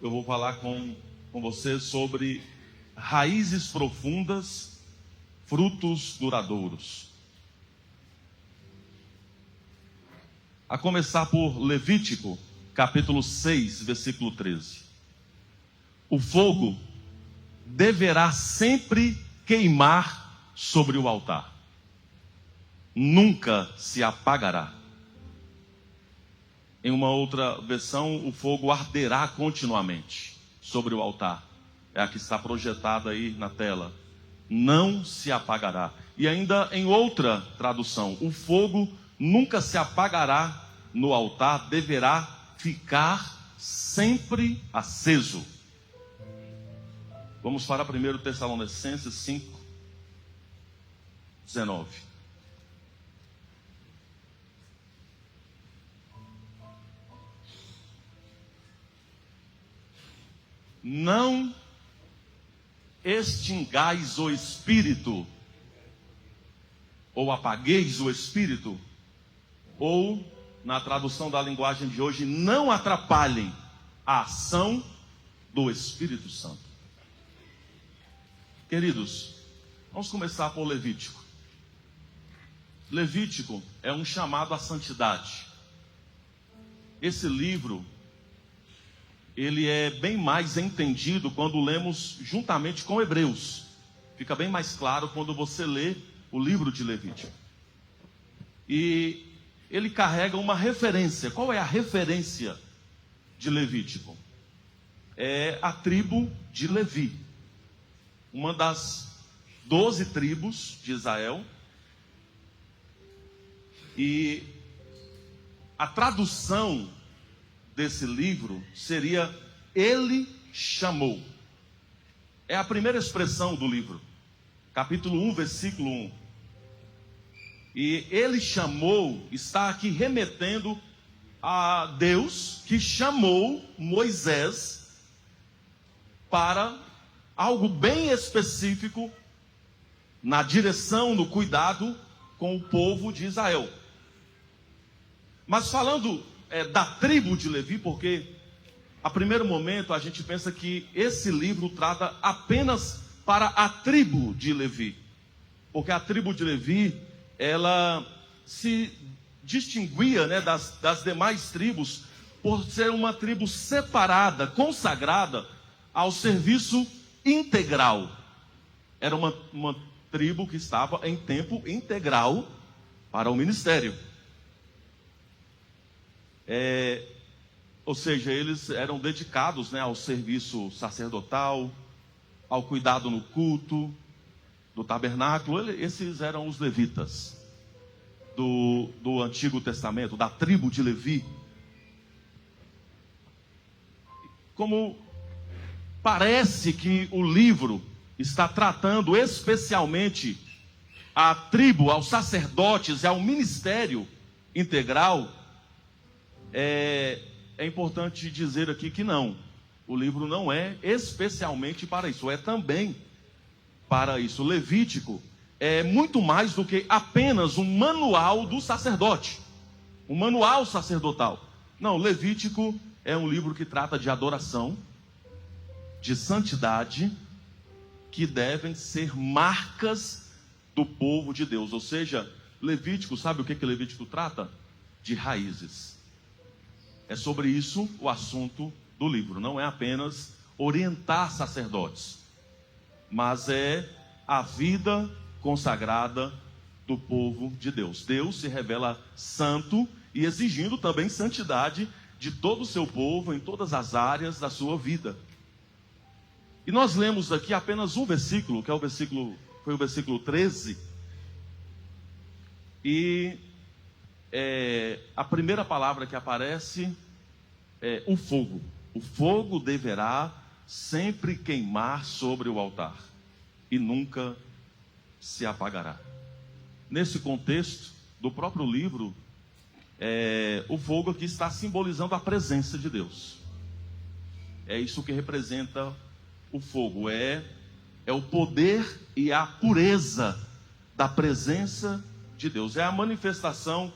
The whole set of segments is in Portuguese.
eu vou falar com você sobre raízes profundas, frutos duradouros. A começar por Levítico, capítulo 6, versículo 13. O fogo deverá sempre queimar sobre o altar, nunca se apagará. Em uma outra versão, o fogo arderá continuamente sobre o altar. É a que está projetada aí na tela. Não se apagará. E ainda em outra tradução, o fogo nunca se apagará no altar, deverá ficar sempre aceso. Vamos para 1 Tessalonicenses 5, 19. Não extingais o espírito, ou apagueis o espírito, ou, na tradução da linguagem de hoje, não atrapalhem a ação do Espírito Santo. Queridos, vamos começar por Levítico. Levítico é um chamado à santidade. Esse livro, ele é bem mais entendido quando lemos juntamente com Hebreus. Fica bem mais claro quando você lê o livro de Levítico. E ele carrega uma referência. Qual é a referência de Levítico? É a tribo de Levi, uma das 12 tribos de Israel. E a tradução desse livro seria: ele chamou. É a primeira expressão do livro, capítulo 1, versículo 1. E ele chamou, está aqui remetendo a Deus que chamou Moisés para algo bem específico na direção, no cuidado com o povo de Israel. Mas falando da tribo de Levi, porque a primeiro momento a gente pensa que esse livro trata apenas para a tribo de Levi, porque a tribo de Levi, ela se distinguia, das demais tribos por ser uma tribo separada, consagrada ao serviço integral. Era uma tribo que estava em tempo integral para o ministério. Ou seja, eles eram dedicados, ao serviço sacerdotal, ao cuidado no culto do tabernáculo. Esses eram os levitas do Antigo Testamento, da tribo de Levi. Como parece que o livro está tratando especialmente a tribo, aos sacerdotes e ao ministério integral, é importante dizer aqui que não. O livro não é especialmente para isso, é também para isso. Levítico é muito mais do que apenas um manual do sacerdote, um manual sacerdotal. Não, Levítico é um livro que trata de adoração, de santidade, que devem ser marcas do povo de Deus. Ou seja, Levítico, sabe o que Levítico trata? De raízes. É sobre isso o assunto do livro. Não é apenas orientar sacerdotes, mas é a vida consagrada do povo de Deus. Deus se revela santo e exigindo também santidade de todo o seu povo em todas as áreas da sua vida. E nós lemos aqui apenas um versículo, que é foi o versículo 13. E a primeira palavra que aparece é o fogo. O fogo deverá sempre queimar sobre o altar e nunca se apagará. Nesse contexto do próprio livro, o fogo aqui está simbolizando a presença de Deus. É isso que representa o fogo, é o poder e a pureza da presença de Deus. É a manifestação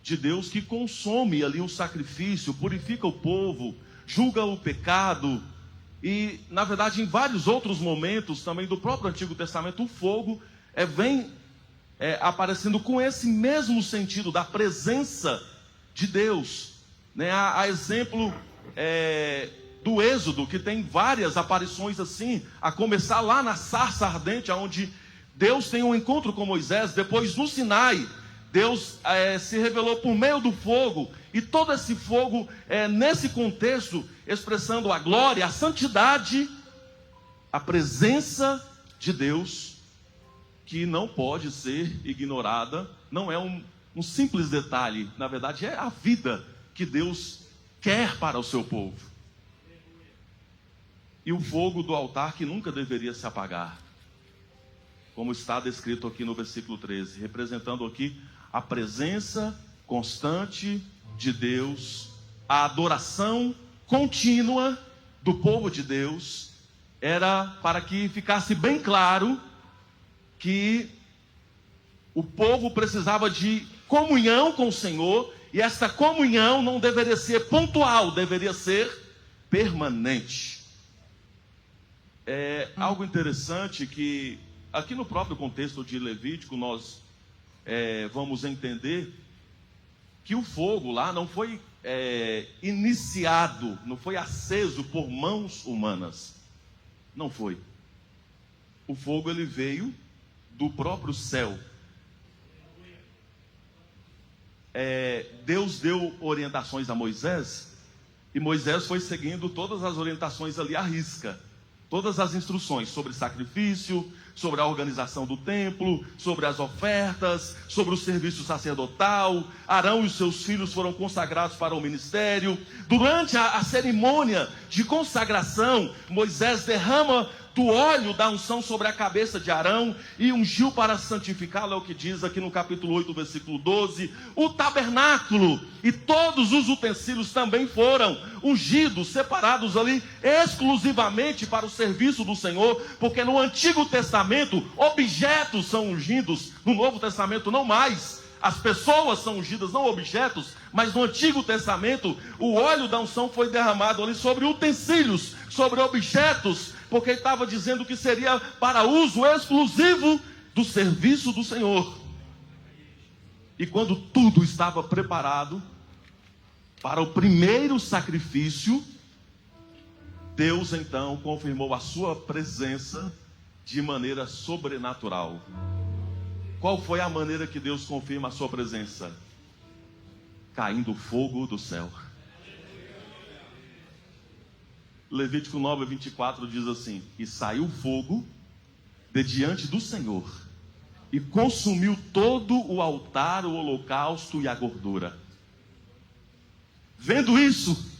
de Deus que consome ali o sacrifício, purifica o povo, julga o pecado. E, na verdade, em vários outros momentos também do próprio Antigo Testamento, o fogo vem aparecendo com esse mesmo sentido da presença de Deus, né? Há exemplo do Êxodo, que tem várias aparições assim, a começar lá na sarça ardente, onde Deus tem um encontro com Moisés. Depois no Sinai, Deus se revelou por meio do fogo, e todo esse fogo, nesse contexto, expressando a glória, a santidade, a presença de Deus, que não pode ser ignorada. Não é um simples detalhe, na verdade é a vida que Deus quer para o seu povo. E o fogo do altar que nunca deveria se apagar, como está descrito aqui no versículo 13, representando aqui a presença constante de Deus, a adoração contínua do povo de Deus. Era para que ficasse bem claro que o povo precisava de comunhão com o Senhor, e essa comunhão não deveria ser pontual, deveria ser permanente. É algo interessante que aqui no próprio contexto de Levítico nós vamos entender que o fogo lá não foi iniciado, não foi aceso por mãos humanas. Não foi. O fogo ele veio do próprio céu. Deus deu orientações a Moisés, e Moisés foi seguindo todas as orientações ali à risca. Todas as instruções sobre sacrifício, sobre a organização do templo, sobre as ofertas, sobre o serviço sacerdotal. Arão e os seus filhos foram consagrados para o ministério. Durante a cerimônia de consagração, Moisés derrama do óleo da unção sobre a cabeça de Arão e ungiu para santificá-lo, é o que diz aqui no capítulo 8, versículo 12. O tabernáculo e todos os utensílios também foram ungidos, separados ali exclusivamente para o serviço do Senhor, porque no Antigo Testamento objetos são ungidos, no Novo Testamento não mais. As pessoas são ungidas, não objetos, mas no Antigo Testamento o óleo da unção foi derramado ali sobre utensílios, sobre objetos, porque ele estava dizendo que seria para uso exclusivo do serviço do Senhor. E quando tudo estava preparado para o primeiro sacrifício, Deus então confirmou a sua presença de maneira sobrenatural. Qual foi a maneira que Deus confirma a sua presença? Caindo fogo do céu. Levítico 9, 24 diz assim: e saiu fogo de diante do Senhor, e consumiu todo o altar, o holocausto e a gordura. Vendo isso,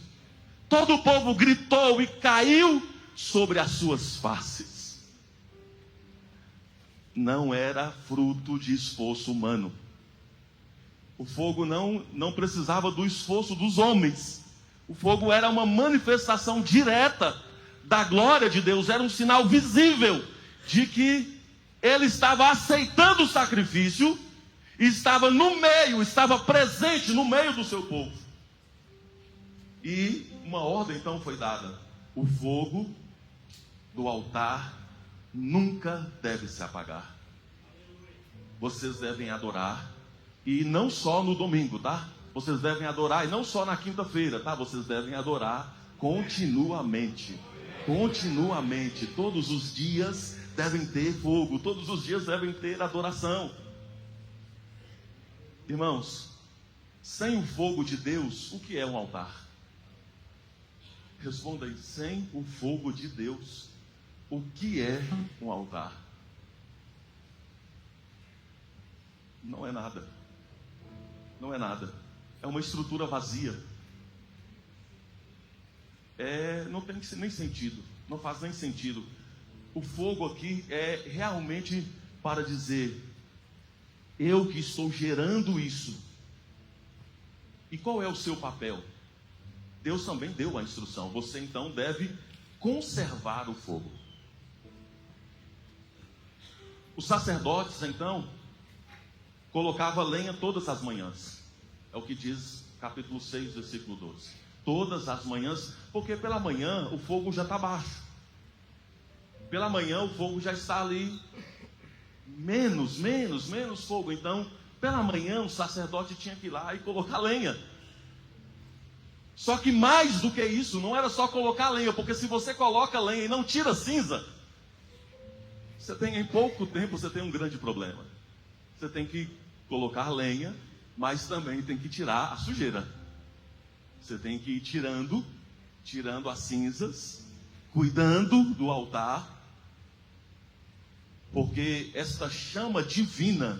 todo o povo gritou e caiu sobre as suas faces. Não era fruto de esforço humano. O fogo não precisava do esforço dos homens. O fogo era uma manifestação direta da glória de Deus. Era um sinal visível de que ele estava aceitando o sacrifício e estava no meio, estava presente no meio do seu povo. E uma ordem então foi dada: o fogo do altar nunca deve se apagar. Vocês devem adorar, e não só no domingo, tá? Vocês devem adorar, e não só na quinta-feira, tá? Vocês devem adorar continuamente. Continuamente. Todos os dias devem ter fogo. Todos os dias devem ter adoração. Irmãos, sem o fogo de Deus, o que é um altar? Responda aí: sem o fogo de Deus, o que é um altar? Não é nada. Não é nada. É uma estrutura vazia. Não tem nem sentido. Não faz nem sentido. O fogo aqui é realmente para dizer: eu que estou gerando isso. E qual é o seu papel? Deus também deu a instrução. Você então deve conservar o fogo. Os sacerdotes então colocavam lenha todas as manhãs. É o que diz capítulo 6, versículo 12. todas as manhãs, porque pela manhã o fogo já está baixo. Pela manhã o fogo já está ali, menos fogo. Então, pela manhã o sacerdote tinha que ir lá e colocar lenha. Só que mais do que isso, não era só colocar lenha, porque se você coloca lenha e não tira cinza, você tem, em pouco tempo, você tem um grande problema. Você tem que colocar lenha, mas também tem que tirar a sujeira. Você tem que ir tirando as cinzas, cuidando do altar, porque esta chama divina,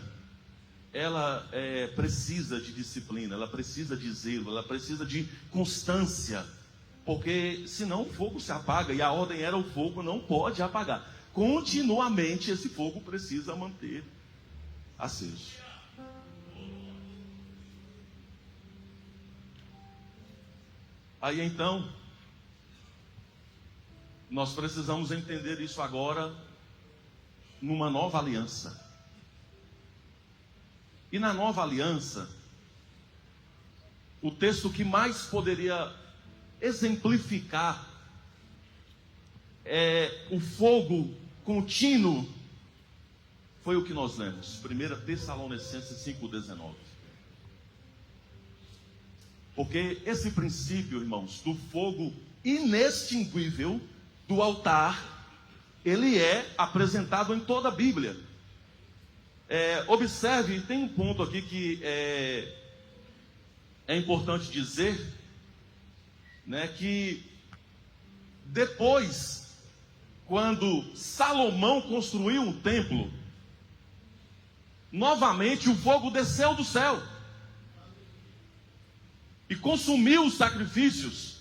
ela precisa de disciplina, ela precisa de zelo, ela precisa de constância, porque senão o fogo se apaga, e a ordem era: o fogo não pode apagar. Continuamente esse fogo precisa manter aceso. Aí então, nós precisamos entender isso agora numa nova aliança. E na nova aliança, o texto que mais poderia exemplificar o fogo contínuo foi o que nós lemos, 1 Tessalonicenses 5,19. Porque esse princípio, irmãos, do fogo inextinguível do altar, ele é apresentado em toda a Bíblia. Observe, tem um ponto aqui que é importante dizer, né, que depois, quando Salomão construiu um templo, novamente o fogo desceu do céu e consumiu os sacrifícios.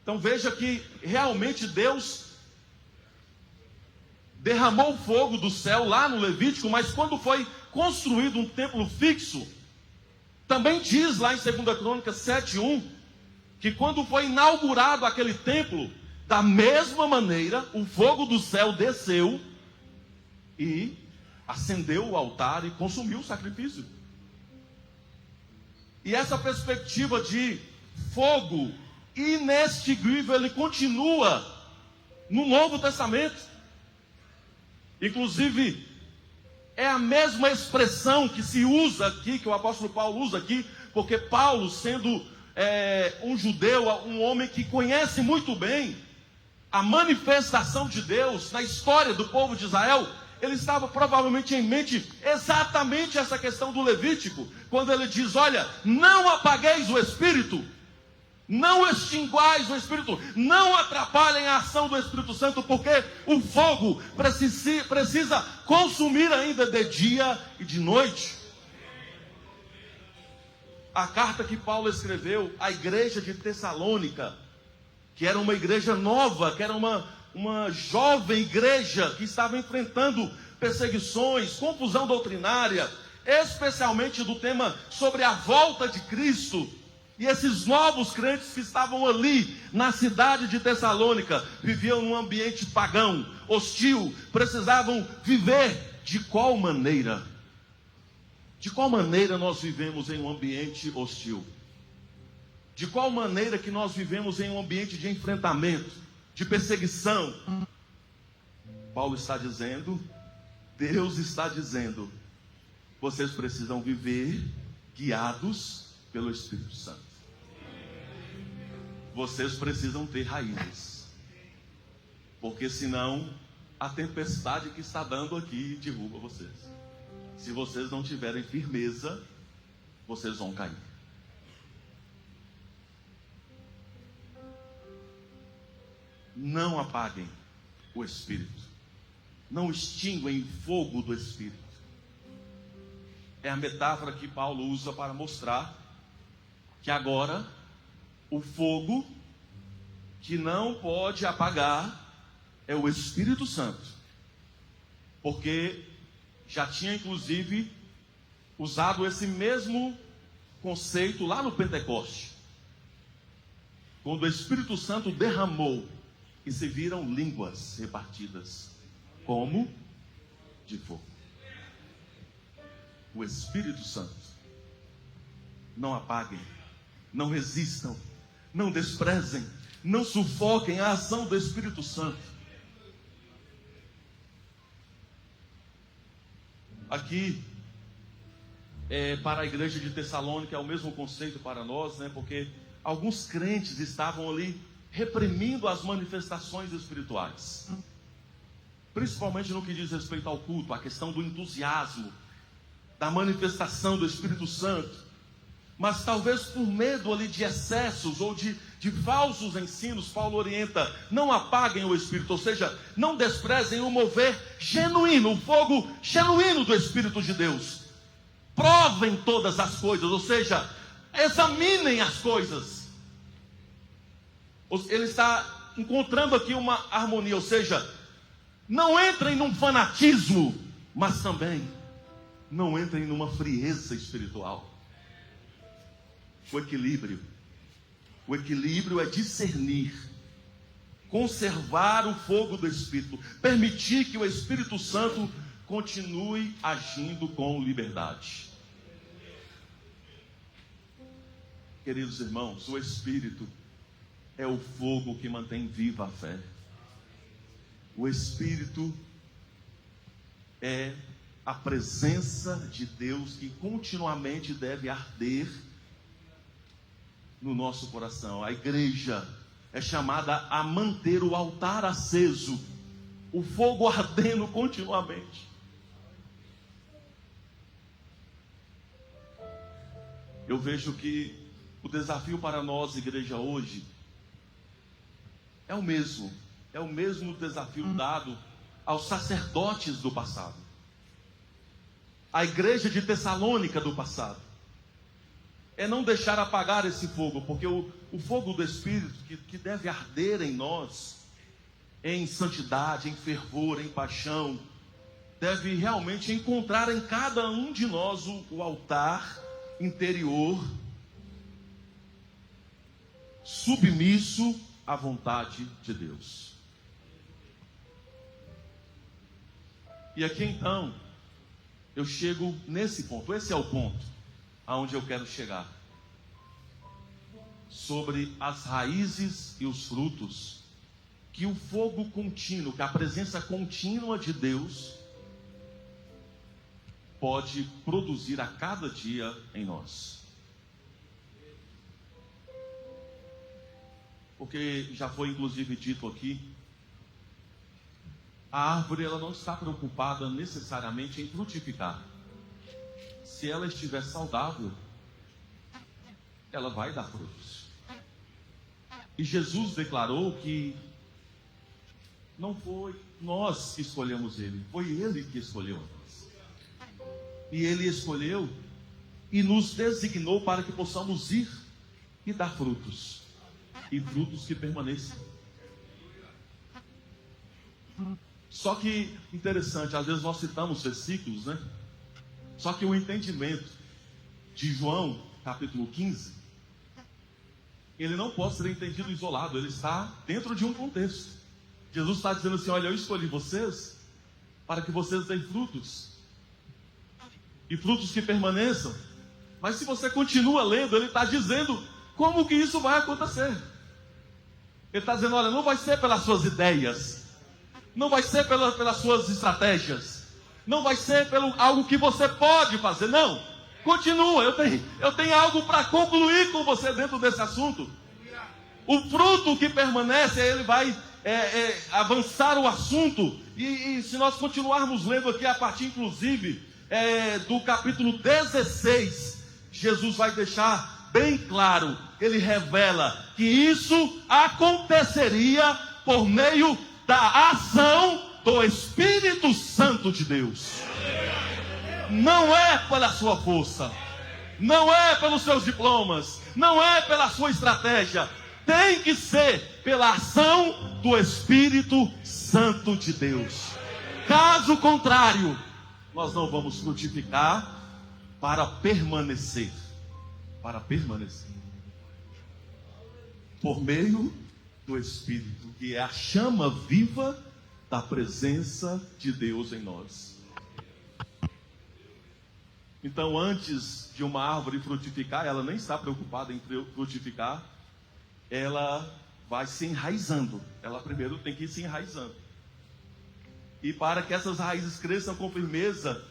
Então veja que realmente Deus derramou fogo do céu lá no Levítico, mas quando foi construído um templo fixo, também diz lá em 2 Crônicas 7:1, que quando foi inaugurado aquele templo, da mesma maneira, o fogo do céu desceu e acendeu o altar e consumiu o sacrifício. E essa perspectiva de fogo inextinguível, ele continua no Novo Testamento. Inclusive, é a mesma expressão que se usa aqui, que o apóstolo Paulo usa aqui, porque Paulo, sendo um judeu, um homem que conhece muito bem a manifestação de Deus na história do povo de Israel, ele estava provavelmente em mente exatamente essa questão do Levítico, quando ele diz: olha, não apagueis o Espírito, não extinguais o Espírito, não atrapalhem a ação do Espírito Santo, porque o fogo precisa consumir ainda de dia e de noite. A carta que Paulo escreveu à igreja de Tessalônica, que era uma igreja nova, que era uma jovem igreja que estava enfrentando perseguições, confusão doutrinária, especialmente do tema sobre a volta de Cristo. E esses novos crentes que estavam ali na cidade de Tessalônica viviam num ambiente pagão, hostil, precisavam viver de qual maneira? De qual maneira nós vivemos em um ambiente hostil? De qual maneira que nós vivemos em um ambiente de enfrentamento, de perseguição? Paulo está dizendo, Deus está dizendo, vocês precisam viver guiados pelo Espírito Santo. Vocês precisam ter raízes, porque senão a tempestade que está dando aqui derruba vocês. Se vocês não tiverem firmeza, vocês vão cair. Não apaguem o Espírito, não extinguem o fogo do Espírito. É a metáfora que Paulo usa para mostrar que agora o fogo que não pode apagar é o Espírito Santo, porque já tinha inclusive usado esse mesmo conceito lá no Pentecoste, quando o Espírito Santo derramou e se viram línguas repartidas como de fogo. O Espírito Santo. não apaguem, não resistam, não desprezem, não sufoquem a ação do Espírito Santo. Aqui, para a igreja de Tessalônica é o mesmo conceito para nós, né? Porque alguns crentes estavam ali reprimindo as manifestações espirituais, principalmente no que diz respeito ao culto, a questão do entusiasmo, da manifestação do Espírito Santo. Mas talvez por medo ali de excessos ou de falsos ensinos, Paulo orienta: não apaguem o Espírito, ou seja, não desprezem o mover genuíno, o fogo genuíno do Espírito de Deus. Provem todas as coisas, ou seja, examinem as coisas. Ele está encontrando aqui uma harmonia, ou seja, não entrem num fanatismo, mas também não entrem numa frieza espiritual. O equilíbrio é discernir, conservar o fogo do Espírito, permitir que o Espírito Santo continue agindo com liberdade. Queridos irmãos, o Espírito é o fogo que mantém viva a fé. O Espírito é a presença de Deus que continuamente deve arder no nosso coração. A igreja é chamada a manter o altar aceso, o fogo ardendo continuamente. Eu vejo que o desafio para nós, igreja, hoje é o mesmo desafio dado aos sacerdotes do passado, à igreja de Tessalônica do passado. É não deixar apagar esse fogo, porque o fogo do Espírito que deve arder em nós, em santidade, em fervor, em paixão, deve realmente encontrar em cada um de nós o altar interior, submisso à vontade de Deus. E aqui então, eu chego nesse ponto, esse é o ponto aonde eu quero chegar, sobre as raízes e os frutos que o fogo contínuo, que a presença contínua de Deus pode produzir a cada dia em nós. Porque já foi inclusive dito aqui, a árvore ela não está preocupada necessariamente em frutificar. Se ela estiver saudável, ela vai dar frutos. E Jesus declarou que não foi nós que escolhemos Ele, foi Ele que escolheu nós. E Ele escolheu e nos designou para que possamos ir e dar frutos. E frutos que permaneçam. Só que, interessante, às vezes nós citamos versículos, né? Só que o entendimento de João, capítulo 15, ele não pode ser entendido isolado, ele está dentro de um contexto. Jesus está dizendo assim: olha, eu escolhi vocês para que vocês deem frutos, e frutos que permaneçam. Mas se você continua lendo, ele está dizendo como que isso vai acontecer. Ele está dizendo: olha, não vai ser pelas suas ideias, não vai ser pelas suas estratégias, não vai ser pelo algo que você pode fazer, não. Continua, eu tenho algo para concluir com você dentro desse assunto. O fruto que permanece, ele vai avançar o assunto. E se nós continuarmos lendo aqui, a partir inclusive do capítulo 16, Jesus vai deixar bem claro, ele revela que isso aconteceria por meio da ação do Espírito Santo de Deus. Não é pela sua força, não é pelos seus diplomas, não é pela sua estratégia, tem que ser pela ação do Espírito Santo de Deus. Caso contrário, nós não vamos frutificar para permanecer, por meio do Espírito, que é a chama viva da presença de Deus em nós. Então, antes de uma árvore frutificar, ela nem está preocupada em frutificar, ela vai se enraizando. Ela primeiro tem que ir se enraizando. E para que essas raízes cresçam com firmeza,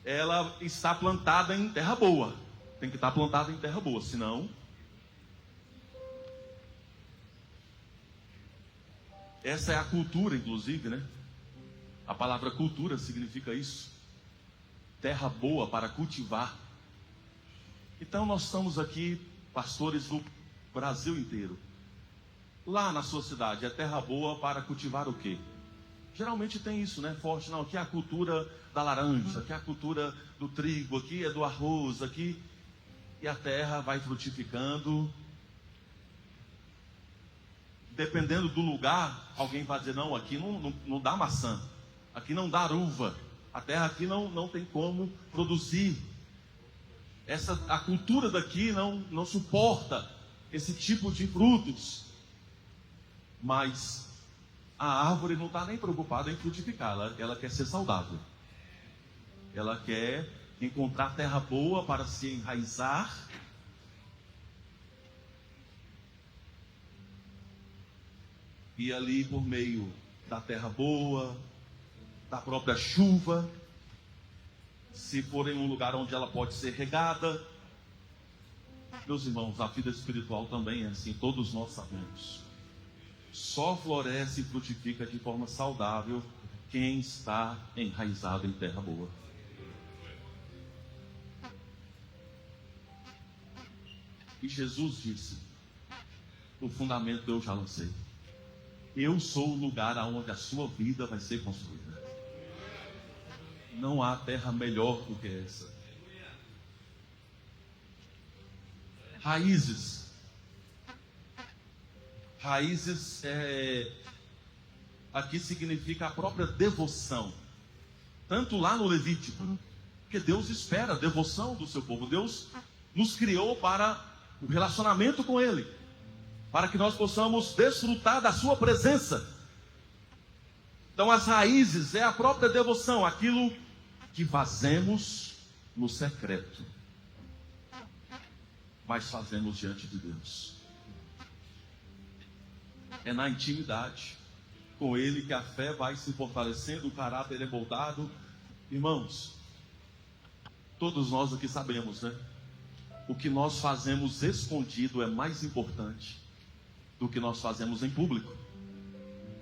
ela está plantada em terra boa. Tem que estar plantada em terra boa, senão... Essa é a cultura, inclusive, né? A palavra cultura significa isso. Terra boa para cultivar. Então nós estamos aqui, pastores do Brasil inteiro. Lá na sua cidade, é terra boa para cultivar o quê? Geralmente tem isso, né? Forte, não, aqui é a cultura da laranja, aqui é a cultura do trigo, aqui é do arroz, aqui... E a terra vai frutificando. Dependendo do lugar, alguém vai dizer, não, aqui não dá maçã, aqui não dá uva, a terra aqui não tem como produzir. A cultura daqui não suporta esse tipo de frutos. Mas a árvore não está nem preocupada em frutificar, ela quer ser saudável. Ela quer encontrar terra boa para se enraizar. E ali, por meio da terra boa, da própria chuva, se for em um lugar onde ela pode ser regada. Meus irmãos, a vida espiritual também é assim, todos nós sabemos. Só floresce e frutifica de forma saudável quem está enraizado em terra boa. E Jesus disse, o fundamento eu já lancei. Eu sou o lugar aonde a sua vida vai ser construída. Não há terra melhor do que essa. Raízes. Raízes aqui significa a própria devoção. Tanto lá no Levítico, porque Deus espera a devoção do seu povo. Deus nos criou para o relacionamento com Ele, para que nós possamos desfrutar da sua presença. Então as raízes é a própria devoção, aquilo que fazemos no secreto, mas fazemos diante de Deus. É na intimidade com Ele que a fé vai se fortalecendo, o caráter é moldado. Irmãos, todos nós aqui sabemos, né? O que nós fazemos escondido é mais importante do que nós fazemos em público.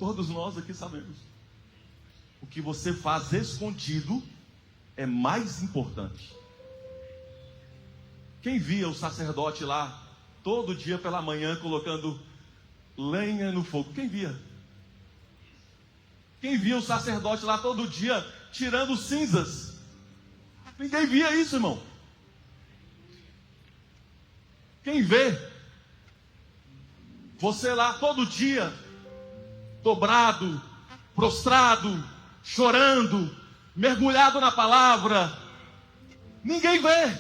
Todos nós aqui sabemos. O que você faz escondido é mais importante. Quem via o sacerdote lá todo dia pela manhã colocando lenha no fogo? Quem via? Quem via o sacerdote lá todo dia tirando cinzas? Ninguém via isso, irmão. Quem vê você lá todo dia dobrado, prostrado, chorando, mergulhado na palavra? Ninguém vê.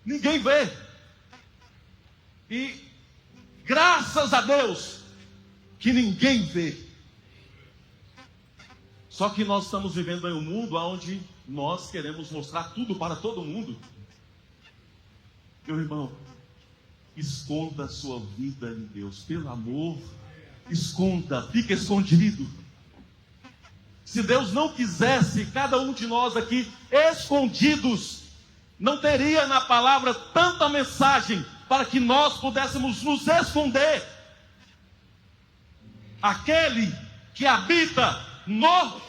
Ninguém vê. E graças a Deus que ninguém vê. Só que nós estamos vivendo em um mundo onde nós queremos mostrar tudo para todo mundo. Meu irmão, esconda a sua vida em Deus, pelo amor, esconda, fica escondido. Se Deus não quisesse cada um de nós aqui escondidos, não teria na palavra tanta mensagem para que nós pudéssemos nos esconder. Aquele que habita no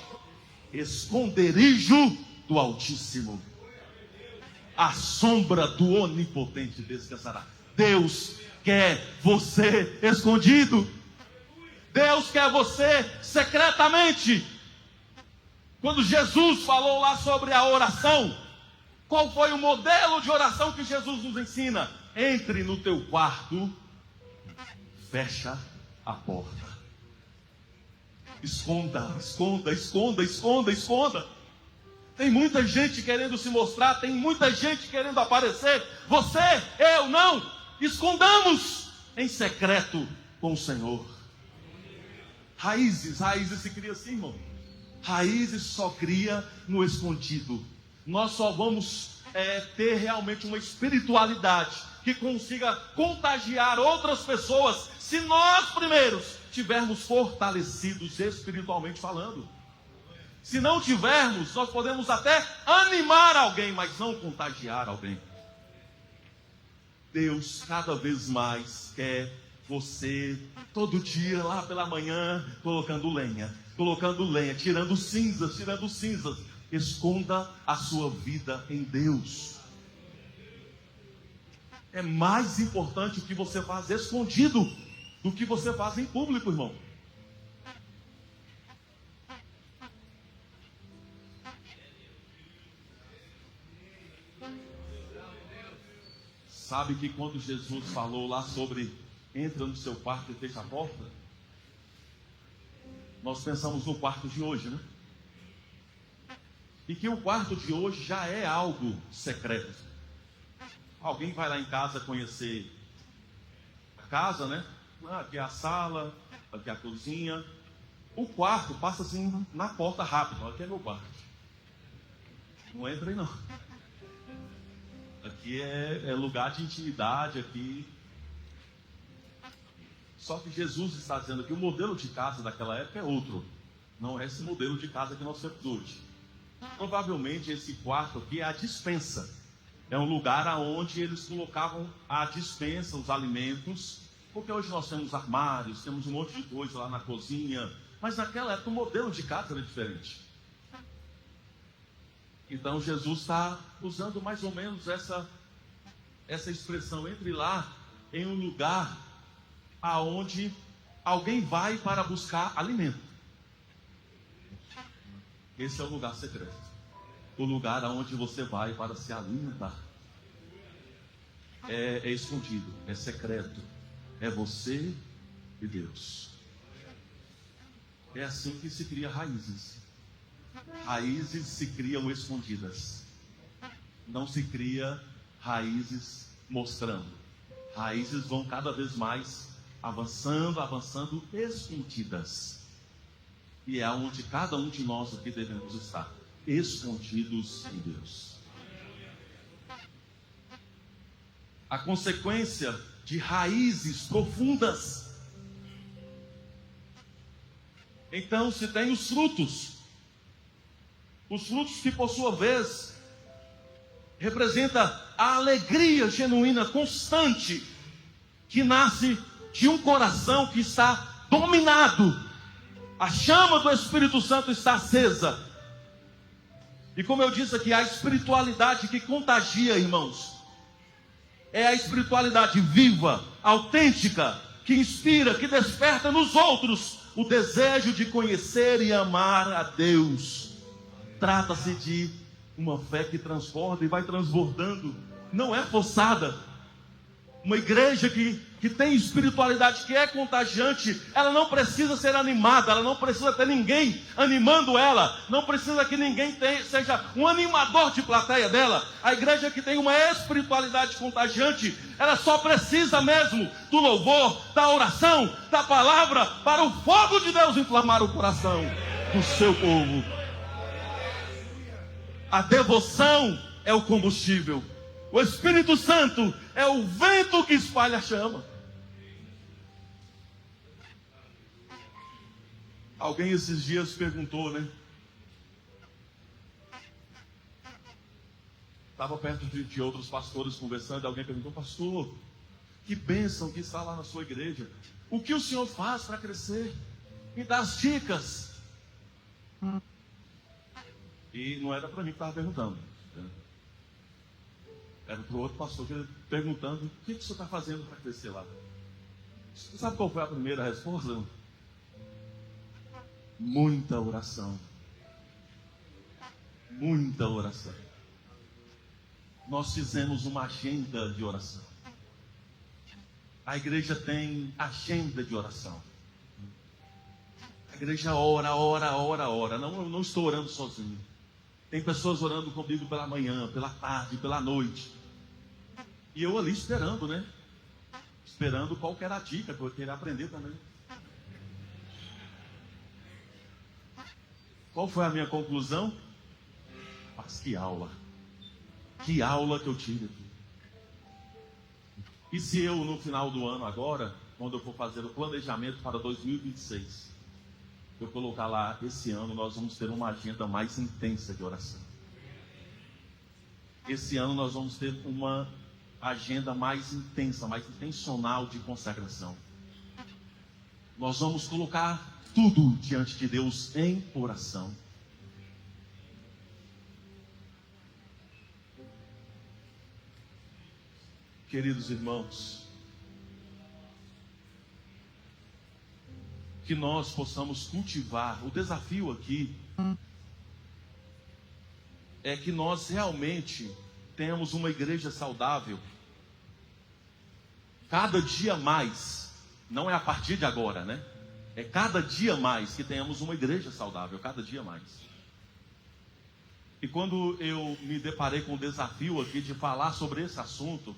esconderijo do Altíssimo, a sombra do Onipotente descansará. Deus quer você escondido. Deus quer você secretamente. Quando Jesus falou lá sobre a oração, qual foi o modelo de oração que Jesus nos ensina? Entre no teu quarto, fecha a porta. Esconda, esconda, esconda, esconda, esconda. Tem muita gente querendo se mostrar, tem muita gente querendo aparecer. Você, eu, não. Escondamos em secreto com o Senhor. Raízes se cria assim, irmão. Raízes só cria no escondido. nós só vamos ter realmente uma espiritualidade que consiga contagiar outras pessoas se nós primeiros tivermos fortalecidos espiritualmente falando. Se não tivermos, nós podemos até animar alguém, mas não contagiar alguém. Deus cada vez mais quer você, todo dia, lá pela manhã, colocando lenha, tirando cinzas. Esconda a sua vida em Deus. É mais importante o que você faz escondido do que você faz em público, irmão. Sabe que quando Jesus falou lá sobre entra no seu quarto e fecha a porta, nós pensamos no quarto de hoje, né? E que o quarto de hoje já é algo secreto. Alguém vai lá em casa conhecer a casa, né? Aqui é a sala, aqui é a cozinha. O quarto passa assim na porta rápido. Aqui é meu quarto. Não entra aí não. Aqui é lugar de intimidade aqui. Só que Jesus está dizendo que o modelo de casa daquela época é outro. Não é esse modelo de casa que nós temos hoje. Provavelmente esse quarto aqui é a despensa. É um lugar onde eles colocavam a despensa, os alimentos. Porque hoje nós temos armários, temos um monte de coisa lá na cozinha. Mas naquela época o modelo de casa era diferente. Então Jesus está usando mais ou menos essa expressão. Entre lá em um lugar aonde alguém vai para buscar alimento. Esse é o lugar secreto. O lugar aonde você vai para se alimentar. É escondido, é secreto. É você e Deus. É assim que se cria raízes. Raízes se criam escondidas. Não se cria raízes mostrando. Raízes vão cada vez mais avançando, escondidas. E é onde cada um de nós aqui devemos estar, escondidos em Deus. A consequência de raízes profundas. Então se tem os frutos que por sua vez representa a alegria genuína, constante, que nasce de um coração que está dominado. A chama do Espírito Santo está acesa. E como eu disse aqui, a espiritualidade que contagia, irmãos, é a espiritualidade viva, autêntica, que inspira, que desperta nos outros o desejo de conhecer e amar a Deus. Trata-se de uma fé que transborda e vai transbordando. Não é forçada. Uma igreja que tem espiritualidade, que é contagiante, ela não precisa ser animada, ela não precisa ter ninguém animando ela, não precisa que ninguém seja um animador de plateia dela. A igreja que tem uma espiritualidade contagiante, ela só precisa mesmo do louvor, da oração, da palavra, para o fogo de Deus inflamar o coração do seu povo. A devoção é o combustível. O Espírito Santo é o vento que espalha a chama. Alguém esses dias perguntou, né? Estava perto de outros pastores conversando, e alguém perguntou: pastor, que bênção que está lá na sua igreja. O que o senhor faz para crescer? Me dá as dicas. E não era para mim que estava perguntando. Era para o outro pastor perguntando: o que o senhor está fazendo para crescer lá? Você sabe qual foi a primeira resposta? Muita oração. Muita oração. Nós fizemos uma agenda de oração. A igreja tem agenda de oração. A igreja ora. Não estou orando sozinho. Tem pessoas orando comigo pela manhã, pela tarde, pela noite. E eu ali esperando, né? Esperando qual que era a dica, que eu queria aprender também. Qual foi a minha conclusão? Mas que aula! Que aula que eu tive aqui. E se eu, no final do ano agora, quando eu for fazer o planejamento para 2026, eu colocar lá, esse ano nós vamos ter uma agenda mais intensa de oração. Esse ano nós vamos ter uma agenda mais intensa, mais intencional de consagração. Nós vamos colocar tudo diante de Deus em oração. Queridos irmãos, que nós possamos cultivar. O desafio aqui é que nós realmente tenhamos uma igreja saudável. Cada dia mais, não é a partir de agora, né? É cada dia mais que tenhamos uma igreja saudável, cada dia mais. E quando eu me deparei com o desafio aqui de falar sobre esse assunto,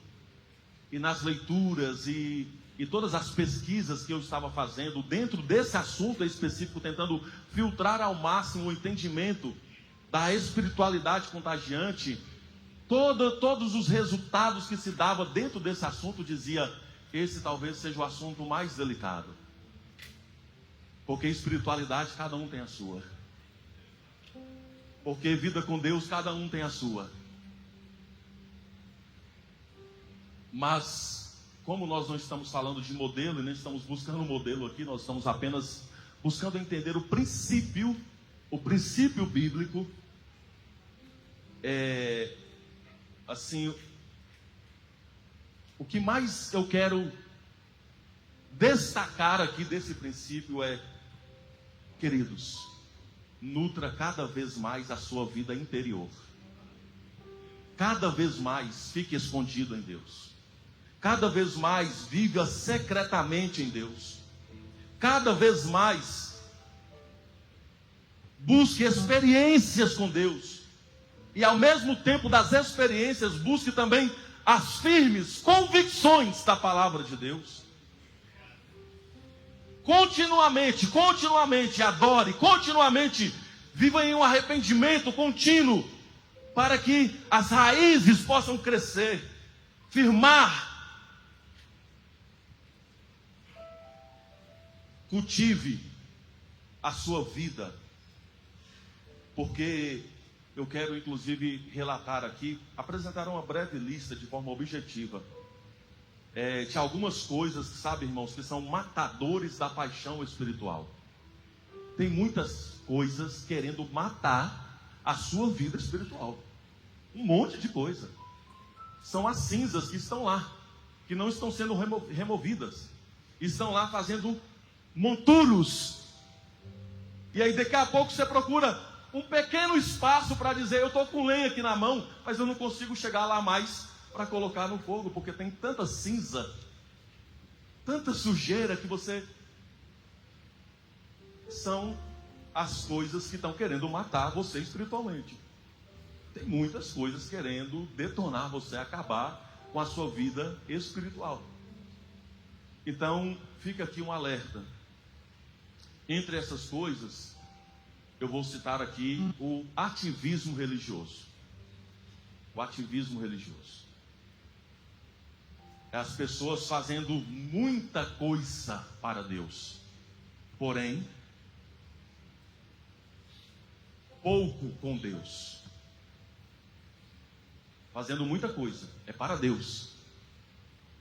e nas leituras e todas as pesquisas que eu estava fazendo dentro desse assunto específico, tentando filtrar ao máximo o entendimento da espiritualidade contagiante, todos os resultados que se dava dentro desse assunto dizia: esse talvez seja o assunto mais delicado, porque espiritualidade cada um tem a sua, porque vida com Deus cada um tem a sua. Mas como nós não estamos falando de modelo e nem estamos buscando modelo aqui, nós estamos apenas buscando entender o princípio bíblico. Assim, o que mais eu quero destacar aqui desse princípio é, queridos, nutra cada vez mais a sua vida interior. Cada vez mais fique escondido em Deus. Cada vez mais viva secretamente em Deus. Cada vez mais busque experiências com Deus. E ao mesmo tempo das experiências, busque também as firmes convicções da palavra de Deus. Continuamente adore, continuamente viva em um arrependimento contínuo, para que as raízes possam crescer, firmar. Cultive a sua vida, porque eu quero inclusive relatar aqui, apresentar uma breve lista de forma objetiva, de algumas coisas, sabe, irmãos, que são matadores da paixão espiritual. Tem muitas coisas querendo matar a sua vida espiritual. Um monte de coisa. São as cinzas que estão lá, que não estão sendo removidas. Estão lá fazendo monturos. E aí daqui a pouco você procura um pequeno espaço para dizer: eu estou com lenha aqui na mão, mas eu não consigo chegar lá mais para colocar no fogo, porque tem tanta cinza, tanta sujeira, que você... São as coisas que estão querendo matar você espiritualmente. Tem muitas coisas querendo detonar você, acabar com a sua vida espiritual. Então fica aqui um alerta. Entre essas coisas, eu vou citar aqui o ativismo religioso. O ativismo religioso. É as pessoas fazendo muita coisa para Deus, porém, pouco com Deus. Fazendo muita coisa, é para Deus,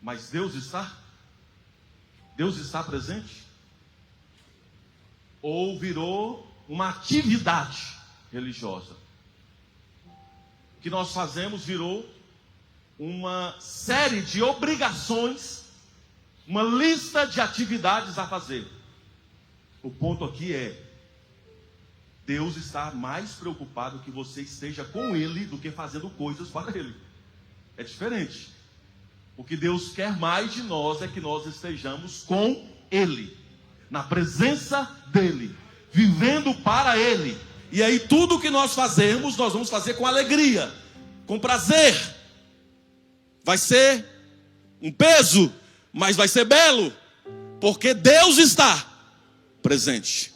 mas Deus está presente? Ou virou uma atividade religiosa? O que nós fazemos virou uma série de obrigações, uma lista de atividades a fazer. O ponto aqui é: Deus está mais preocupado que você esteja com Ele do que fazendo coisas para Ele. É diferente. O que Deus quer mais de nós é que nós estejamos com Ele, na presença dEle, vivendo para Ele. E aí tudo que nós fazemos, nós vamos fazer com alegria, com prazer. Vai ser um peso, mas vai ser belo, porque Deus está presente.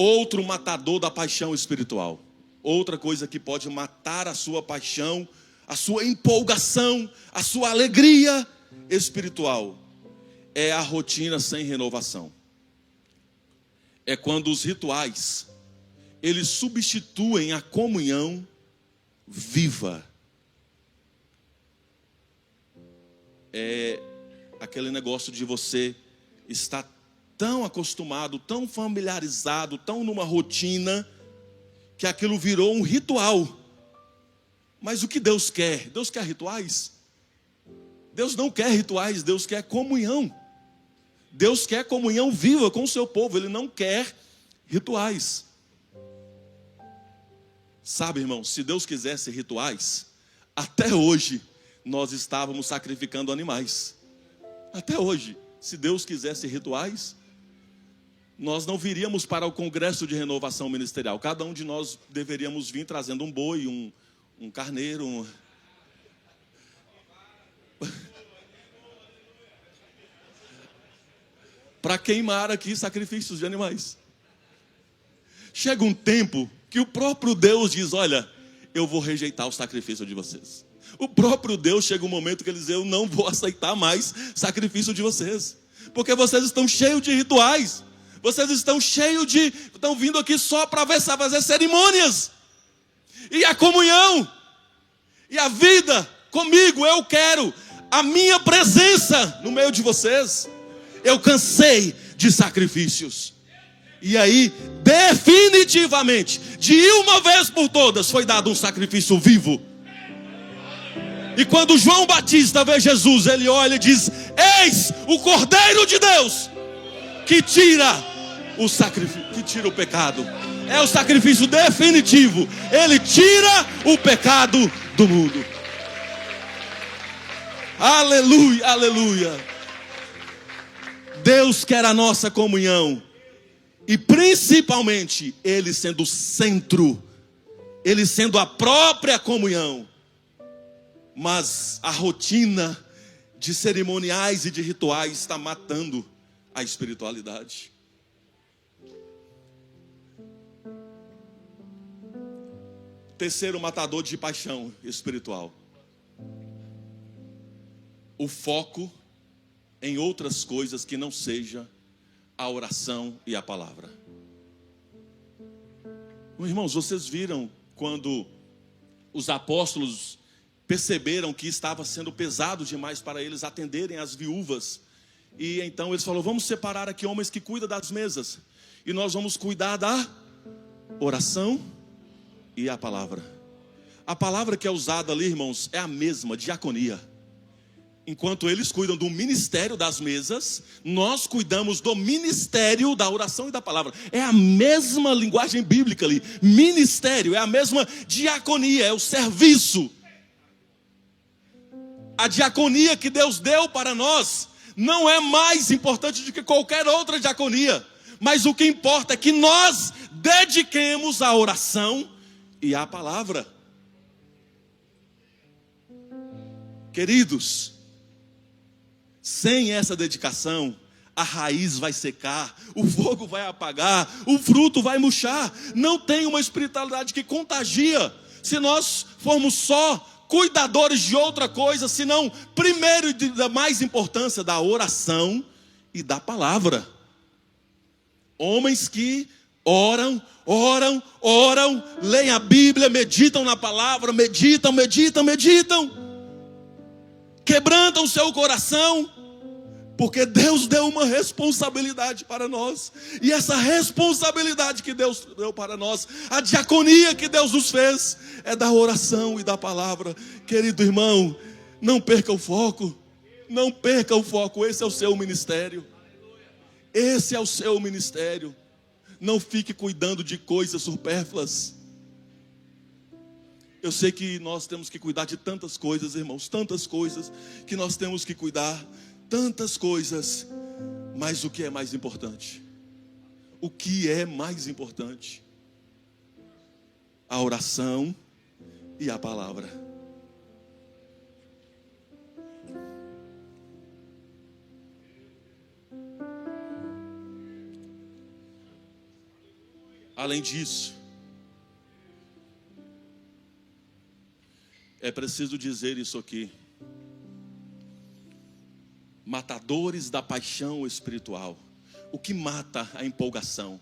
Outro matador da paixão espiritual. Outra coisa que pode matar a sua paixão, a sua empolgação, a sua alegria espiritual, é a rotina sem renovação. É quando os rituais, eles substituem a comunhão viva. É aquele negócio de você estar tão acostumado, tão familiarizado, tão numa rotina, que aquilo virou um ritual. Mas o que Deus quer? Deus quer rituais? Deus não quer rituais, Deus quer comunhão. Deus quer comunhão viva com o seu povo, Ele não quer rituais. Sabe, irmão, se Deus quisesse rituais, até hoje nós estávamos sacrificando animais. Até hoje, se Deus quisesse rituais, nós não viríamos para o congresso de renovação ministerial. Cada um de nós deveríamos vir trazendo um boi, um carneiro, para queimar aqui sacrifícios de animais. Chega um tempo que o próprio Deus diz: olha, eu vou rejeitar o sacrifício de vocês. O próprio Deus chega um momento que Ele diz: eu não vou aceitar mais sacrifício de vocês, porque vocês estão cheios de rituais, vocês estão vindo aqui só para fazer cerimônias, e a comunhão, e a vida comigo, eu quero a minha presença no meio de vocês. Eu cansei de sacrifícios. E aí, definitivamente, de uma vez por todas, foi dado um sacrifício vivo. E quando João Batista vê Jesus, ele olha e diz: eis o Cordeiro de Deus, que tira o sacrifício, que tira o pecado. É o sacrifício definitivo. Ele tira o pecado do mundo. Aleluia, aleluia. Deus quer a nossa comunhão. E principalmente Ele sendo o centro, Ele sendo a própria comunhão. Mas a rotina de cerimoniais e de rituais está matando a espiritualidade. Terceiro matador de paixão espiritual: o foco em outras coisas que não seja a oração e a palavra. Irmãos, vocês viram quando os apóstolos perceberam que estava sendo pesado demais para eles atenderem as viúvas, e então eles falaram: vamos separar aqui homens que cuidam das mesas, e nós vamos cuidar da oração e a palavra. A palavra que é usada ali, irmãos, é a mesma, diaconia. Enquanto eles cuidam do ministério das mesas, nós cuidamos do ministério da oração e da palavra. É a mesma linguagem bíblica ali. Ministério é a mesma diaconia, é o serviço. A diaconia que Deus deu para nós não é mais importante do que qualquer outra diaconia. Mas o que importa é que nós dediquemos a oração e a palavra. Queridos, sem essa dedicação, a raiz vai secar, o fogo vai apagar, o fruto vai murchar. Não tem uma espiritualidade que contagia se nós formos só cuidadores de outra coisa, senão primeiro e da mais importância da oração e da palavra. Homens que oram, leem a Bíblia, meditam na palavra, meditam, quebrantam o seu coração, porque Deus deu uma responsabilidade para nós, e essa responsabilidade que Deus deu para nós, a diaconia que Deus nos fez, é da oração e da palavra. Querido irmão, não perca o foco, esse é o seu ministério, não fique cuidando de coisas supérfluas. Eu sei que nós temos que cuidar de tantas coisas, irmãos, tantas coisas que nós temos que cuidar, tantas coisas, mas o que é mais importante? O que é mais importante? A oração e a palavra. Além disso, é preciso dizer isso aqui: matadores da paixão espiritual. O que mata a empolgação,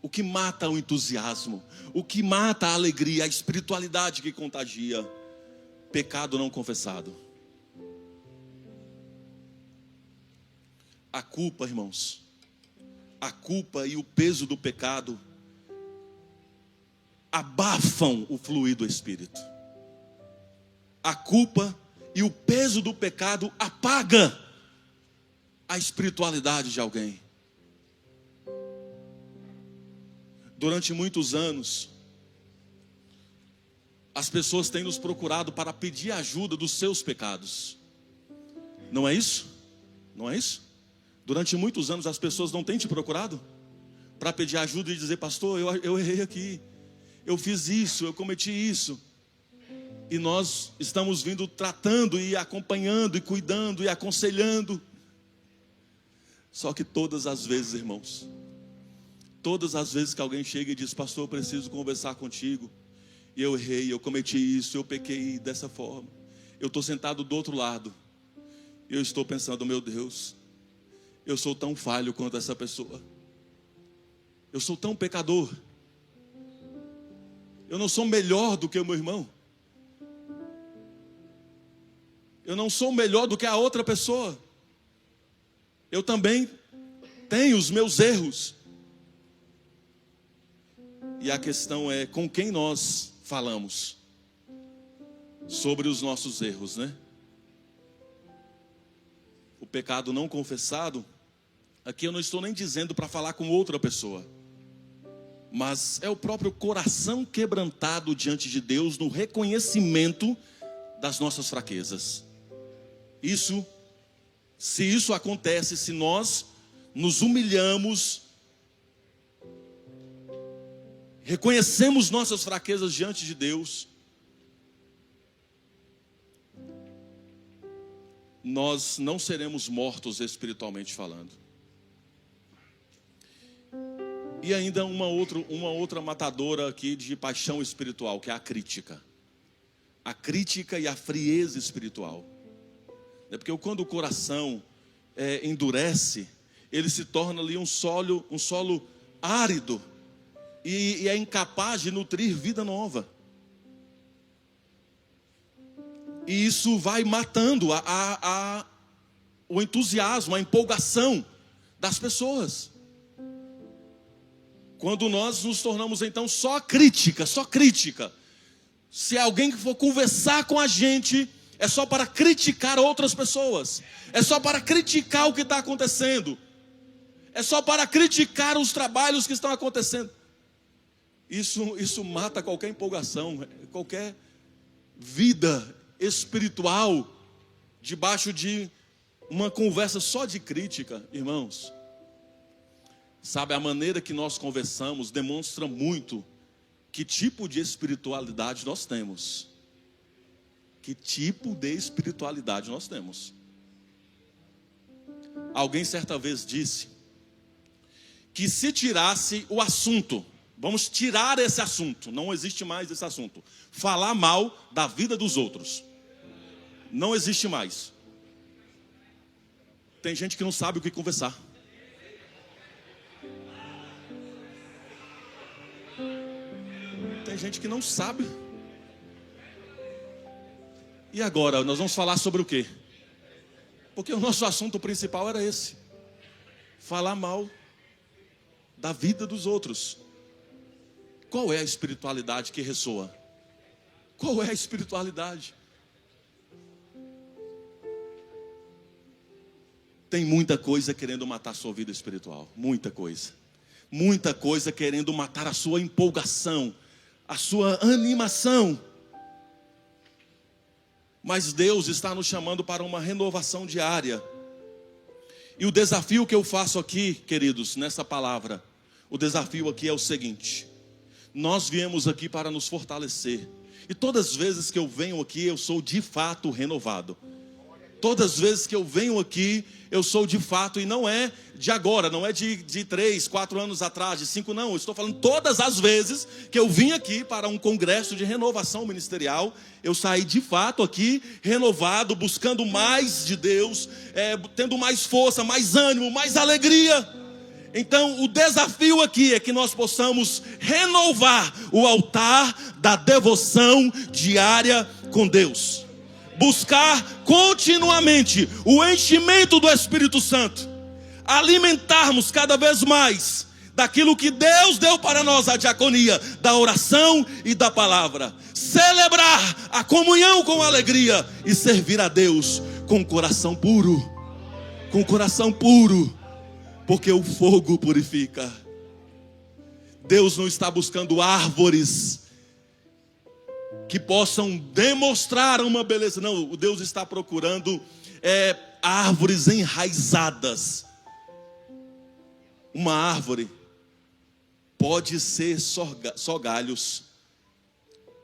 o que mata o entusiasmo, o que mata a alegria, a espiritualidade que contagia? Pecado não confessado. A culpa, irmãos, a culpa e o peso do pecado abafam o fluir do Espírito. A culpa e o peso do pecado apaga a espiritualidade de alguém. Durante muitos anos, as pessoas têm nos procurado para pedir ajuda dos seus pecados. Não é isso? Não é isso? Durante muitos anos as pessoas não têm te procurado para pedir ajuda e dizer: pastor, eu errei aqui, eu fiz isso, eu cometi isso. E nós estamos vindo tratando e acompanhando e cuidando e aconselhando. Só que todas as vezes, irmãos, todas as vezes que alguém chega e diz: pastor, eu preciso conversar contigo, e eu errei, eu cometi isso, eu pequei dessa forma, eu estou sentado do outro lado, e eu estou pensando: meu Deus, eu sou tão falho quanto essa pessoa, eu sou tão pecador, eu não sou melhor do que o meu irmão, eu não sou melhor do que a outra pessoa, eu também tenho os meus erros. E a questão é com quem nós falamos sobre os nossos erros, né? O pecado não confessado, aqui eu não estou nem dizendo para falar com outra pessoa, mas é o próprio coração quebrantado diante de Deus no reconhecimento das nossas fraquezas. Se isso acontece, se nós nos humilhamos, reconhecemos nossas fraquezas diante de Deus, nós não seremos mortos espiritualmente falando. E ainda uma outra matadora aqui de paixão espiritual, que é a crítica. A crítica e a frieza espiritual. É porque quando o coração endurece, ele se torna ali um solo árido, e é incapaz de nutrir vida nova. E isso vai matando o entusiasmo, a empolgação das pessoas. Quando nós nos tornamos então só crítica. Se alguém que for conversar com a gente, é só para criticar outras pessoas, é só para criticar o que está acontecendo, é só para criticar os trabalhos que estão acontecendo. Isso mata qualquer empolgação, qualquer vida espiritual debaixo de uma conversa só de crítica. Irmãos, sabe, a maneira que nós conversamos demonstra muito que tipo de espiritualidade nós temos. Que tipo de espiritualidade nós temos? Alguém certa vez disse que se tirasse o assunto, vamos tirar esse assunto, não existe mais esse assunto, falar mal da vida dos outros, não existe mais. Tem gente que não sabe o que conversar. Tem gente que não sabe. E agora, nós vamos falar sobre o quê? Porque o nosso assunto principal era esse: falar mal da vida dos outros. Qual é a espiritualidade que ressoa? Qual é a espiritualidade? Tem muita coisa querendo matar a sua vida espiritual. Muita coisa. Muita coisa querendo matar a sua empolgação, a sua animação. Mas Deus está nos chamando para uma renovação diária. E o desafio que eu faço aqui, queridos, nessa palavra, o desafio aqui é o seguinte: nós viemos aqui para nos fortalecer. E todas as vezes que eu venho aqui, eu sou de fato renovado. Todas as vezes que eu venho aqui, eu sou de fato, e não é de agora, não é de 3, 4 anos atrás, de 5 não. Eu estou falando todas as vezes que eu vim aqui para um congresso de renovação ministerial, eu saí de fato aqui renovado, buscando mais de Deus, tendo mais força, mais ânimo, mais alegria. Então o desafio aqui é que nós possamos renovar o altar da devoção diária com Deus. Buscar continuamente o enchimento do Espírito Santo. Alimentarmos cada vez mais daquilo que Deus deu para nós, a diaconia, da oração e da palavra. Celebrar a comunhão com alegria e servir a Deus com coração puro. Com coração puro, porque o fogo purifica. Deus não está buscando árvores que possam demonstrar uma beleza. Não, Deus está procurando árvores enraizadas. Uma árvore pode ser só galhos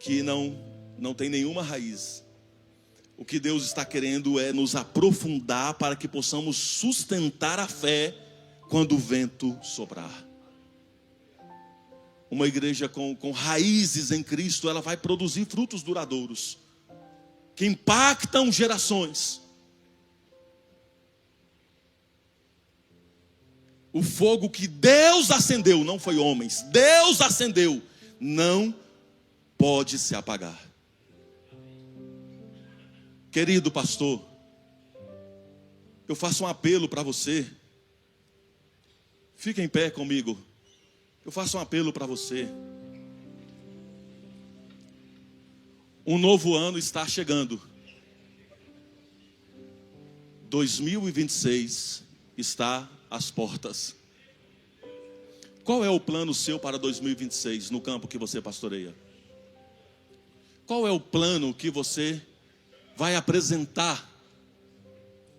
que não tem nenhuma raiz. O que Deus está querendo é nos aprofundar para que possamos sustentar a fé quando o vento soprar. Uma igreja com raízes em Cristo, ela vai produzir frutos duradouros, que impactam gerações. O fogo que Deus acendeu, não foi homens, Deus acendeu, não pode se apagar. Querido pastor, eu faço um apelo para você. Fique em pé comigo. Eu faço um apelo para você. Um novo ano está chegando. 2026 está às portas. Qual é o plano seu para 2026 no campo que você pastoreia? Qual é o plano que você vai apresentar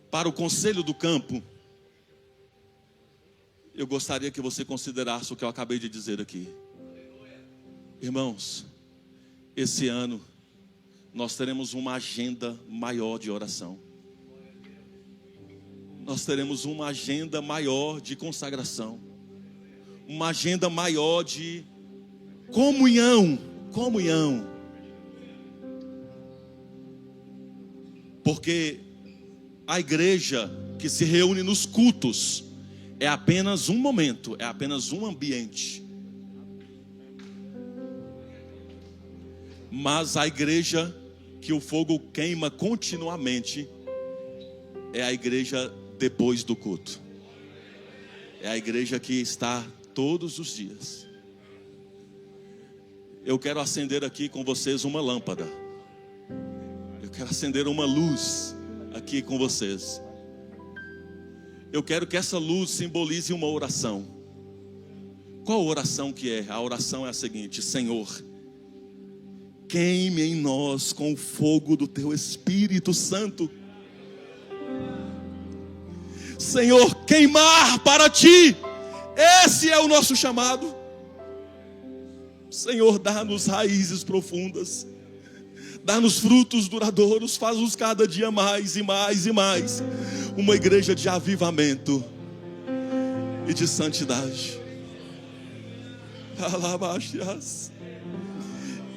para o conselho do campo? Eu gostaria que você considerasse o que eu acabei de dizer aqui. Irmãos, esse ano nós teremos uma agenda maior de oração. Nós teremos uma agenda maior de consagração. Uma agenda maior de comunhão. Porque a igreja que se reúne nos cultos é apenas um momento, é apenas um ambiente. Mas a igreja que o fogo queima continuamente é a igreja depois do culto. É a igreja que está todos os dias. Eu quero acender aqui com vocês uma lâmpada. Eu quero acender uma luz aqui com vocês. Eu quero que essa luz simbolize uma oração. Qual oração que é? A oração é a seguinte: Senhor, queime em nós com o fogo do Teu Espírito Santo. Senhor, queimar para Ti, esse é o nosso chamado. Senhor, dá-nos raízes profundas, dá-nos frutos duradouros, faz-nos cada dia mais e mais e mais uma igreja de avivamento e de santidade.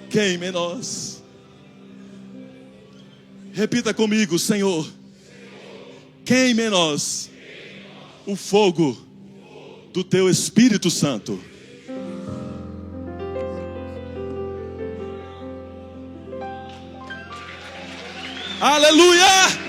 Queime em nós. Repita comigo: Senhor, queime em nós o fogo do Teu Espírito Santo. Aleluia!